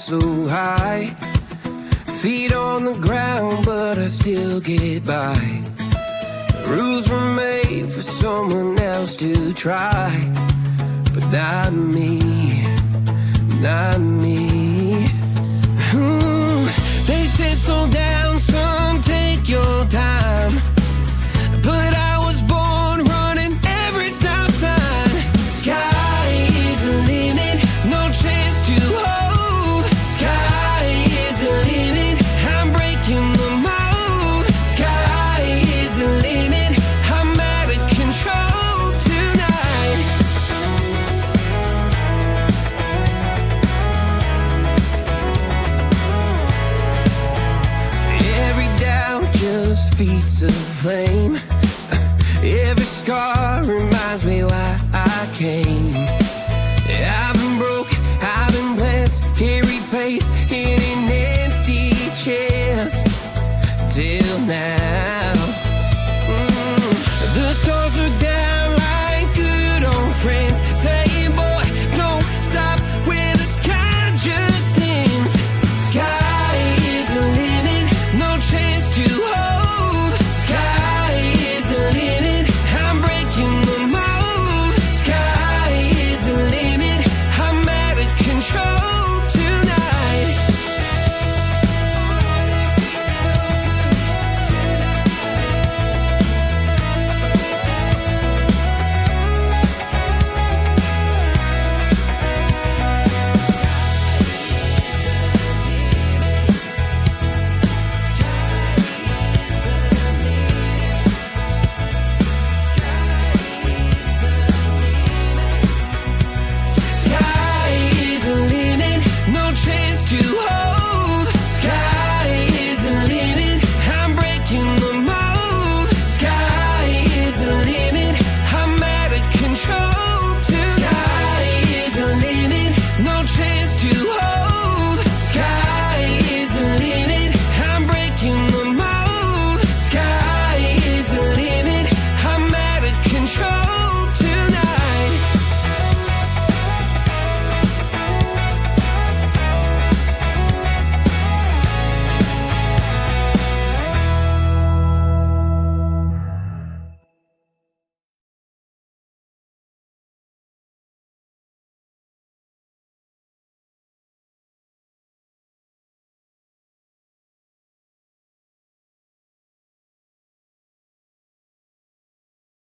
so high. Feet on the ground, but I still get by. Rules were made for someone else to try, but not me, not me. They said slow down, son, take your time, but I was born running every stop sign. Sky is the limit, no chance to hold. Sky is the limit, I'm breaking the mold. Sky is the limit, I'm out of control tonight. Every doubt just feeds the flame. Every scar reminds me why I came.